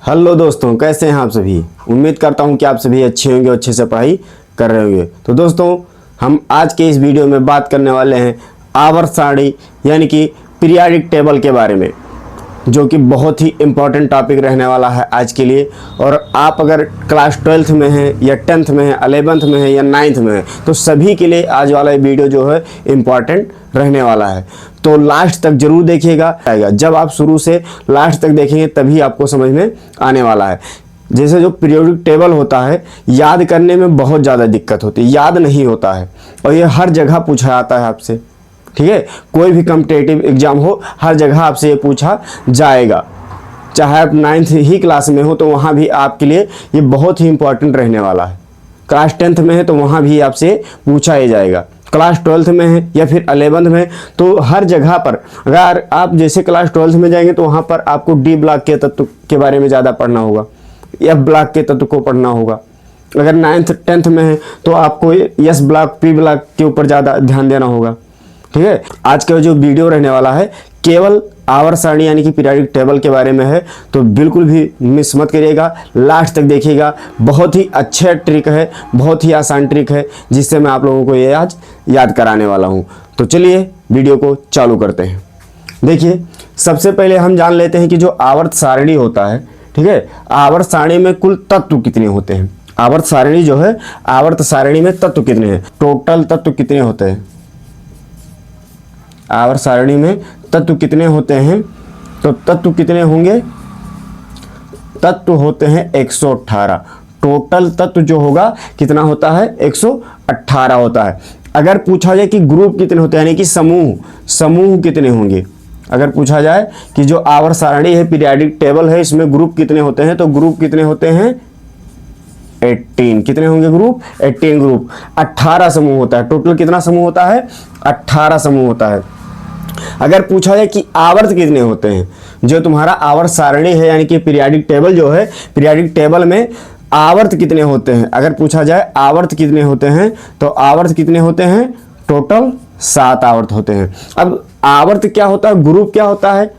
Hello दोस्तों, कैसे हैं आप सभी। उम्मीद करता हूं कि आप सभी अच्छे होंगे, अच्छे से पढ़ाई कर रहे होंगे। तो दोस्तों, हम आज के इस वीडियो में बात करने वाले हैं आवर्त सारणी यानी कि पीरियाडिक टेबल के बारे में, जो कि बहुत ही इम्पॉर्टेंट टॉपिक रहने वाला है आज के लिए। और आप अगर क्लास 12th में हैं या 10th में हैं, 11th में हैं या 9th में हैं, तो सभी के लिए आज वाला वीडियो जो है इम्पॉर्टेंट रहने वाला है। तो लास्ट तक जरूर देखिएगा। जब आप शुरू से लास्ट तक देखेंगे तभी आपको समझ में आने वाला है। जैसे जो पीरियोडिक टेबल होता है, याद करने में बहुत ज़्यादा दिक्कत होती है, याद नहीं होता है, और ये हर जगह पूछा जाता है आपसे। ठीक है, कोई भी कॉम्पिटिटिव एग्जाम हो, हर जगह आपसे ये पूछा जाएगा। चाहे आप 9th ही क्लास में हो तो वहाँ भी आपके लिए ये बहुत ही इंपॉर्टेंट रहने वाला है। क्लास 10th में है तो वहाँ भी आपसे पूछा ही जाएगा। क्लास 12th में है या फिर 11th में, तो हर जगह पर अगर आप जैसे क्लास 12th में जाएंगे तो वहाँ पर आपको डी ब्लॉक के तत्व के बारे में ज़्यादा पढ़ना होगा, एफ ब्लॉक के तत्व को पढ़ना होगा। अगर 9th 10th में है तो आपको एस ब्लॉक पी ब्लॉक के ऊपर ज़्यादा ध्यान देना होगा। ठीक है, आज का जो वीडियो रहने वाला है केवल आवर्त सारणी यानी कि पीरियोडिक टेबल के बारे में है, तो बिल्कुल भी मिस मत करिएगा, लास्ट तक देखिएगा। बहुत ही अच्छा ट्रिक है, बहुत ही आसान ट्रिक है, जिससे मैं आप लोगों को ये आज याद कराने वाला हूँ। तो चलिए वीडियो को चालू करते हैं। देखिए, सबसे पहले हम जान लेते हैं कि जो आवर्त सारणी होता है, ठीक है, आवर्त सारणी में कुल तत्व कितने होते हैं। आवर्त सारणी जो है, आवर्त सारणी में तत्व कितने हैं, टोटल तत्व कितने होते हैं। आवर्त सारणी में तत्व कितने होते हैं, तो तत्व कितने होंगे, तत्व होते हैं 118। टोटल तत्व जो होगा कितना होता है, 118 होता है। अगर पूछा जाए कि ग्रुप कितने होते हैं यानी कि समूह कितने होंगे, अगर पूछा जाए कि जो आवर्त सारणी है, पीरियोडिक टेबल है, इसमें ग्रुप कितने होते हैं, तो ग्रुप कितने होते हैं 18। कितने होंगे ग्रुप, 18 ग्रुप। 18 समूह होता है। टोटल कितना समूह होता है, 18 समूह होता है। अगर पूछा जाए कि आवर्त कितने होते हैं, जो तुम्हारा आवर्त सारणी है यानी कि पीरियोडिक टेबल जो है, पीरियोडिक टेबल में आवर्त कितने होते हैं, अगर पूछा जाए आवर्त कितने होते हैं, तो आवर्त कितने होते हैं, टोटल 7 आवर्त होते हैं। अब आवर्त क्या होता है, ग्रुप क्या होता है,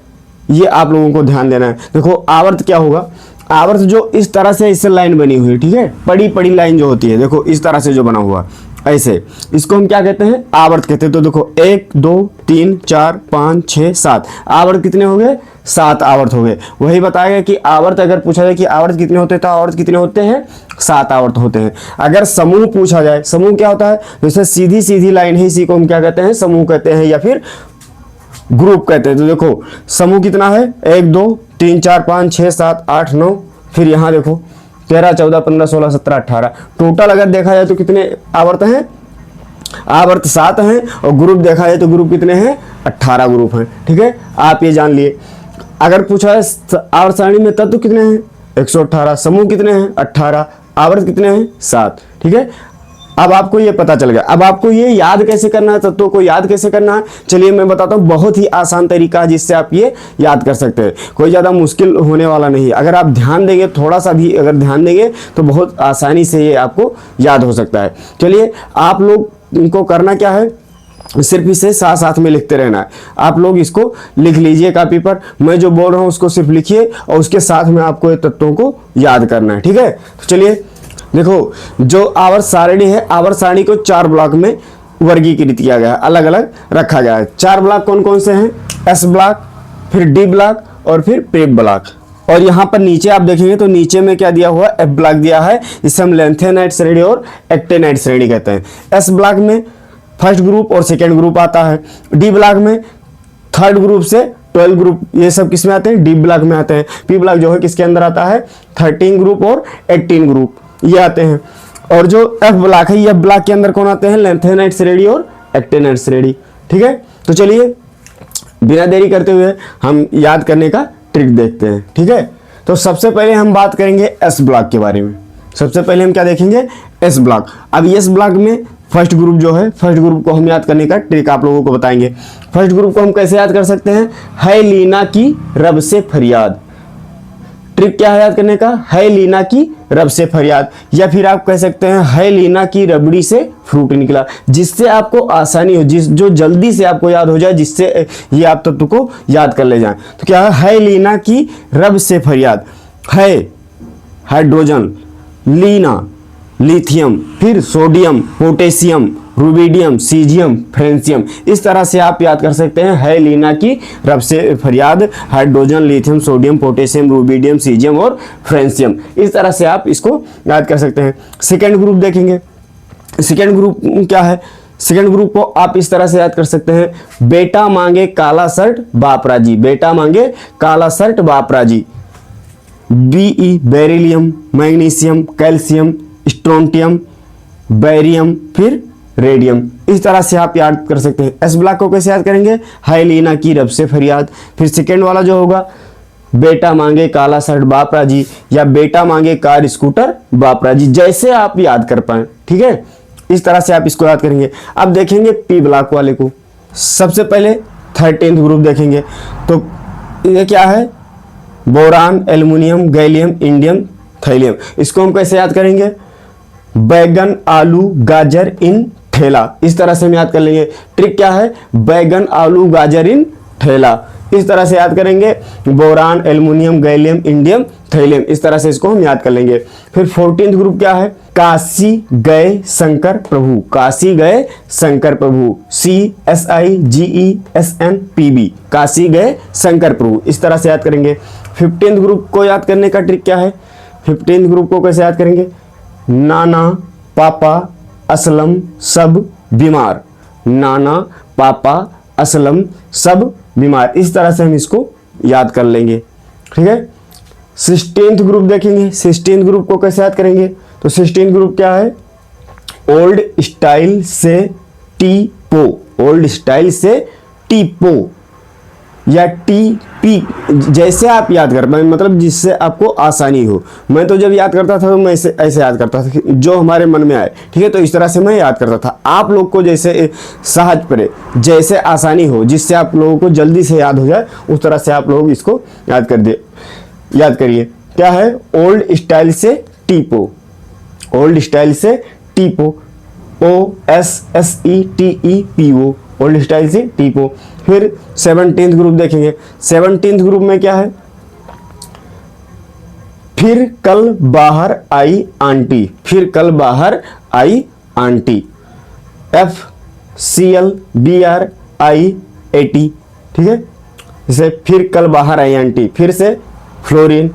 ये आप लोगों को ध्यान देना है। देखो, आवर्त क्या होगा, आवर्त जो इस तरह से इससे लाइन बनी हुई है, ठीक है, पड़ी लाइन जो होती है, देखो इस तरह से जो बना हुआ ऐसे, इसको हम क्या कहते हैं, आवर्त कहते हैं। तो देखो 1 2 3 4 5 6 7 आवर्त कितने हो गए, 7 आवर्त हो गए। वही बताएगा कि आवर्त अगर पूछा जाए कि आवर्त कितने होते हैं, तो आवर्त कितने होते हैं, 7 आवर्त होते हैं। अगर समूह पूछा जाए, समूह क्या होता है, जैसे सीधी लाइन है, इसी को हम क्या कहते हैं, समूह कहते हैं या फिर ग्रुप कहते हैं। तो देखो समूह कितना है, 1 2 3 4 5 6 7 8 9, फिर यहाँ देखो 13 14 15 16 17 18। टोटल अगर देखा जाए तो कितने आवर्त हैं, आवर्त 7 हैं, और ग्रुप देखा जाए तो ग्रुप कितने हैं, 18 ग्रुप हैं। ठीक है, आप ये जान लिए। अगर पूछा है आवर्त सारणी में तत्व कितने हैं, 118, समूह कितने हैं, 18, आवर्त कितने हैं, 7। ठीक है, अब आपको ये पता चल गया। अब आपको ये याद कैसे करना है, तत्वों को याद कैसे करना है, चलिए मैं बताता हूँ। बहुत ही आसान तरीका है जिससे आप ये याद कर सकते हैं, कोई ज़्यादा मुश्किल होने वाला नहीं। अगर आप ध्यान देंगे, थोड़ा सा भी अगर ध्यान देंगे तो बहुत आसानी से ये आपको याद हो सकता है। चलिए, आप लोग इनको करना क्या है, सिर्फ इसे साथ में लिखते रहना है। आप लोग इसको लिख लीजिए कापी पर, मैं जो बोल रहा हूँ उसको सिर्फ लिखिए, और उसके साथ में आपको ये तत्वों को याद करना है। ठीक है, तो चलिए देखो, जो आवर्त सारणी है, आवर्त सारणी को 4 ब्लॉक में वर्गीकृत किया गया है, अलग अलग रखा गया है। 4 ब्लॉक कौन कौन से हैं, एस ब्लॉक, फिर डी ब्लॉक और फिर पी ब्लॉक। और यहाँ पर नीचे आप देखेंगे तो नीचे में क्या दिया हुआ है, एफ ब्लॉक दिया है, इसे हम लेंथेनाइट श्रेणी और एक्टेनाइट श्रेणी कहते हैं। एस ब्लॉक में फर्स्ट ग्रुप और सेकेंड ग्रुप आता है। डी ब्लॉक में थर्ड ग्रुप से 12 ग्रुप, ये सब किस में आते हैं, डी ब्लॉक में आते हैं। पी ब्लॉक जो है किसके अंदर आता है, 13 ग्रुप और 18 ग्रुप ये आते हैं। और जो एफ ब्लॉक है, ये ब्लॉक के अंदर कौन आते हैं, लेंथेनाइट श्रेणी और एक्टेनाइट श्रेणी। ठीक है, तो चलिए बिना देरी करते हुए हम याद करने का ट्रिक देखते हैं। ठीक है, तो सबसे पहले हम बात करेंगे एस ब्लॉक के बारे में। सबसे पहले हम क्या देखेंगे, एस ब्लॉक। अब एस ब्लॉक में फर्स्ट ग्रुप जो है, फर्स्ट ग्रुप को हम याद करने का ट्रिक आप लोगों को बताएंगे। फर्स्ट ग्रुप को हम कैसे याद कर सकते हैं, है लीना की रब से फरियाद। ट्रिक क्या है याद करने का, है लीना की रब से फरियाद, या फिर आप कह सकते हैं है लीना की रबड़ी से फ्रूट निकला, जिससे आपको आसानी हो, जो जल्दी से आपको याद हो जाए, जिससे ये आप तत्व को याद कर ले जाएं। तो क्या है लीना की रब से फरियाद। है हाइड्रोजन, लीना लिथियम, फिर sodium, potassium, rubidium, caesium, francium. इस तरह से आप याद कर सकते हैं, है लीना की रब से फरियाद, hydrogen, lithium, sodium, potassium, rubidium, caesium और फ्रेंसियम। इस तरह से आप इसको याद कर सकते हैं। सेकेंड ग्रुप देखेंगे, सेकेंड ग्रुप क्या है? सेकेंड ग्रुप को आप इस तरह से याद कर सकते हैं, बेटा मांगे काला शर्ट बापराजी, बेटा मांगे काला शर्ट बापराजी। Be beryllium, magnesium, calcium, strontium, barium, फिर रेडियम। इस तरह से आप याद कर सकते हैं। एस ब्लॉक को कैसे याद करेंगे? हाय लीना की रब से फरियाद। फिर सेकेंड वाला जो होगा, बेटा मांगे काला शर्ट बापराजी या बेटा मांगे कार स्कूटर बापराजी, जैसे आप याद कर पाए। ठीक है, इस तरह से आप इसको याद करेंगे। अब देखेंगे पी ब्लॉक वाले को। सबसे पहले 13th ग्रुप देखेंगे, तो ये क्या है? Boron, aluminium, gallium, indium, thallium. इसको हम कैसे याद करेंगे? बैगन, आलू, गाजर इन ठेला। इस तरह से हम याद कर लेंगे। ट्रिक क्या है? बैगन, आलू, गाजर इन ठेला। इस तरह से याद करेंगे। Boron, aluminium, gallium, indium, thallium. इस तरह से इसको हम याद कर लेंगे। फिर 14th ग्रुप क्या है? काशी गए शंकर प्रभु, काशी गए शंकर प्रभु। CSIGESNPB, काशी गए शंकर प्रभु। इस तरह से याद करेंगे। 15th ग्रुप को याद करने का ट्रिक क्या है? 15th ग्रुप को कैसे याद करेंगे? नाना, पापा, असलम, सब बीमार। नाना, पापा, असलम, सब बीमार। इस तरह से हम इसको याद कर लेंगे। ठीक है, 16th ग्रुप देखेंगे। 16th ग्रुप को कैसे याद करेंगे? तो 16th ग्रुप क्या है? ओल्ड स्टाइल से टीपो, ओल्ड स्टाइल से टीपो या टीपी, जैसे आप याद कर पाए, मतलब जिससे आपको आसानी हो। मैं तो जब याद करता था तो मैं ऐसे याद करता था, जो हमारे मन में आए। ठीक है, तो इस तरह से मैं याद करता था। आप लोग को जैसे सहज पड़े, जैसे आसानी हो, जिससे आप लोगों को जल्दी से याद हो जाए, उस तरह से आप लोग इसको याद करिए। क्या है? ओल्ड स्टाइल से टीपो, ओल्ड स्टाइल से टीपो, OSSETEPO, ओल्ड स्टाइल से टीपो। फिर 17th ग्रुप देखेंगे। 17th ग्रुप में क्या है? फिर कल बाहर आई आंटी, फिर कल बाहर आई आंटी। FCLBRIAT। ठीक है, जैसे फिर कल बाहर आई आंटी, फिर से फ्लोरीन,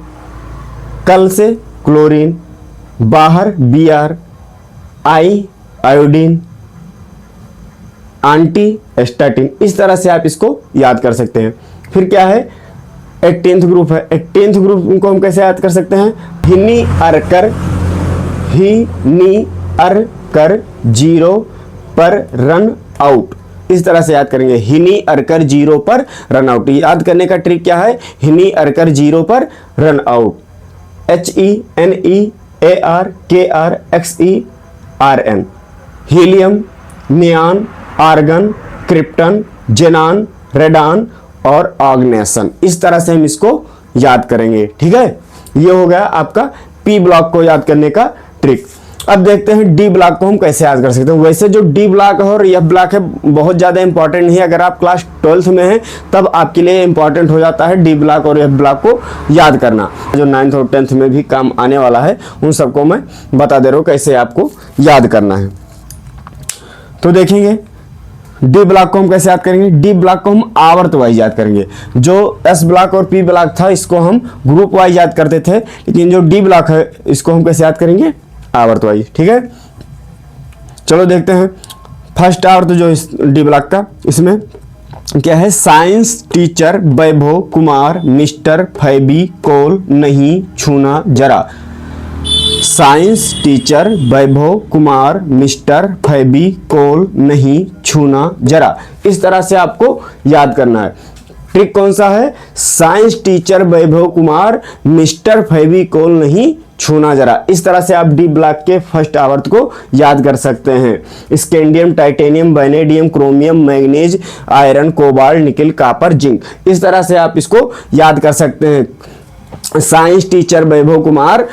कल से क्लोरीन, बाहर BR, आई आयोडीन, आंटी स्टैटिन। इस तरह से आप इसको याद कर सकते हैं। फिर क्या है? 18th ग्रुप है। 18th ग्रुप को हम कैसे याद कर सकते हैं? हिनी अरकर 0 पर रन आउट। इस तरह से याद करेंगे। हिनी अरकर 0 पर रन आउट। याद करने का ट्रिक क्या है? हिनी अरकर 0 पर run out. HENEARKRXERN। Helium, neon, argon, krypton, xenon, radon और ऑग्नेसन। इस तरह से हम इसको याद करेंगे। ठीक है, ये हो गया आपका पी ब्लॉक को याद करने का ट्रिक। अब देखते हैं डी ब्लॉक को हम कैसे याद कर सकते हैं। वैसे जो डी ब्लॉक है और एफ ब्लॉक है बहुत ज़्यादा इंपॉर्टेंट नहीं है। अगर आप क्लास 12th में हैं तब आपके लिए इंपॉर्टेंट हो जाता है डी ब्लॉक और एफ ब्लॉक को याद करना। जो 9th और 10th में भी काम आने वाला है उन सबको मैं बता दे रहा हूँ कैसे आपको याद करना है। तो देखेंगे डी ब्लॉक को हम कैसे याद करेंगे। डी ब्लॉक को हम आवर्त वाइज याद करेंगे। जो एस ब्लॉक और पी ब्लॉक था इसको हम ग्रुप वाइज याद करते थे, लेकिन जो डी ब्लॉक है इसको हम कैसे याद करेंगे? आवर्त वाइज। ठीक है, चलो देखते हैं फर्स्ट आवर्त जो इस डी ब्लॉक का, इसमें क्या है? Science teacher Vaibhav Kumar mister Fevicol नहीं छूना जरा। Science teacher Vaibhav Kumar mister Fevicol नहीं छूना जरा। इस तरह से आपको याद करना है। ट्रिक कौन सा है? Science teacher Vaibhav Kumar mister Fevicol नहीं छूना जरा। इस तरह से आप डी ब्लॉक के फर्स्ट आवर्त को याद कर सकते हैं। Scandium, titanium, vanadium, chromium, manganese, iron, cobalt, निकल, कॉपर, जिंक। इस तरह से आप इसको याद कर सकते हैं। Science teacher Vaibhav Kumar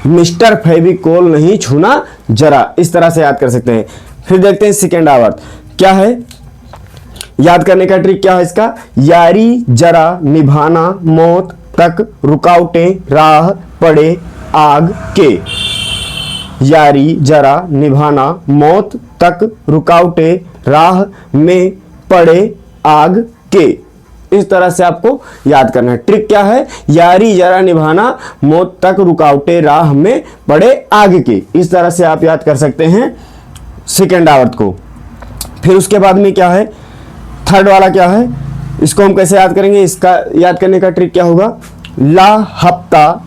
mister Fevicol नहीं छूना जरा। इस तरह से याद कर सकते हैं। फिर देखते हैं सेकेंड आवर्त क्या है। याद करने का ट्रिक क्या है इसका? यारी जरा निभाना, मौत तक रुकावटें राह पड़े आग के, यारी जरा निभाना, मौत तक रुकावटें राह में पड़े आग के। इस तरह से आपको याद करना है। ट्रिक क्या है? यारी जरा निभाना, मौत तक रुकावटें राह में पड़े आग के। इस तरह से आप याद कर सकते हैं सेकेंड आवर्त को। फिर उसके बाद में क्या है, थर्ड वाला क्या है, इसको हम कैसे याद करेंगे? इसका याद करने का ट्रिक क्या होगा? ला हफ्ता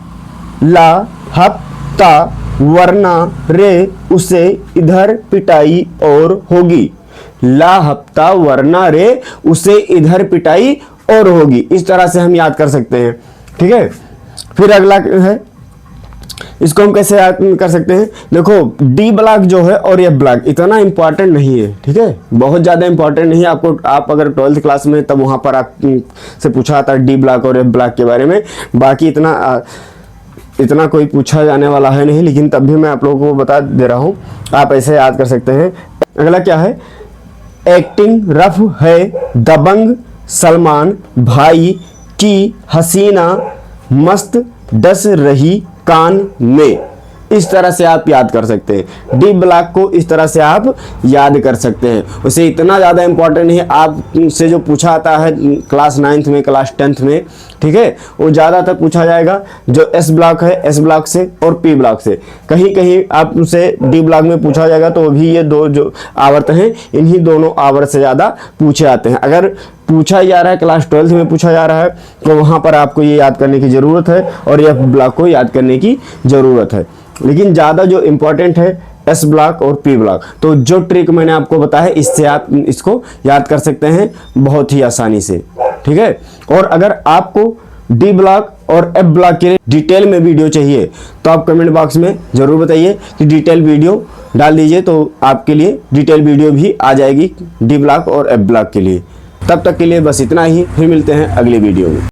वरना रे उसे इधर पिटाई और होगी। ला हफ्ता वरना रे उसे इधर पिटाई और होगी। इस तरह से हम याद कर सकते हैं। ठीक है। फिर अगला है, इसको हम कैसे याद कर सकते हैं? देखो डी ब्लॉक जो है और एफ ब्लॉक इतना इंपॉर्टेंट नहीं है। ठीक है, बहुत ज़्यादा इंपॉर्टेंट नहीं है। आपको आप अगर 12th क्लास में तब वहाँ पर आप से पूछा था डी ब्लॉक और एफ ब्लॉक के बारे में। बाकी इतना कोई पूछा जाने वाला है नहीं, लेकिन तब भी मैं आप लोगों को बता दे रहा हूँ, आप ऐसे याद कर सकते हैं। अगला क्या है? एक्टिंग रफ है दबंग सलमान भाई की हसीना मस्त डस रही कान में। इस तरह से आप याद कर सकते हैं। डी ब्लॉक को इस तरह से आप याद कर सकते हैं। उसे इतना ज़्यादा इंपॉर्टेंट नहीं है। आपसे जो पूछा आता है क्लास 9th में, क्लास 10th में, ठीक है, वो ज़्यादातर पूछा जाएगा जो एस ब्लॉक है, एस ब्लॉक से और पी ब्लॉक से। कहीं कहीं आपसे डी ब्लॉक में पूछा जाएगा, तो भी ये दो जो आवर्त हैं, इन्हीं दोनों आवर्त से ज़्यादा पूछे आते हैं। अगर पूछा जा रहा है क्लास 12th में पूछा जा रहा है, तो वहाँ पर आपको ये याद करने की ज़रूरत है और एफ ब्लॉक को याद करने की ज़रूरत है। लेकिन ज़्यादा जो इम्पोर्टेंट है एस ब्लॉक और पी ब्लॉक। तो जो ट्रिक मैंने आपको बताया, इससे आप इसको याद कर सकते हैं बहुत ही आसानी से। ठीक है। और अगर आपको डी ब्लॉक और एफ ब्लॉक के लिए डिटेल में वीडियो चाहिए, तो आप कमेंट बॉक्स में ज़रूर बताइए कि डिटेल वीडियो डाल दीजिए, तो आपके लिए डिटेल वीडियो भी आ जाएगी डी ब्लॉक और एफ ब्लॉक के लिए। तब तक के लिए बस इतना ही। फिर मिलते हैं अगली वीडियो में।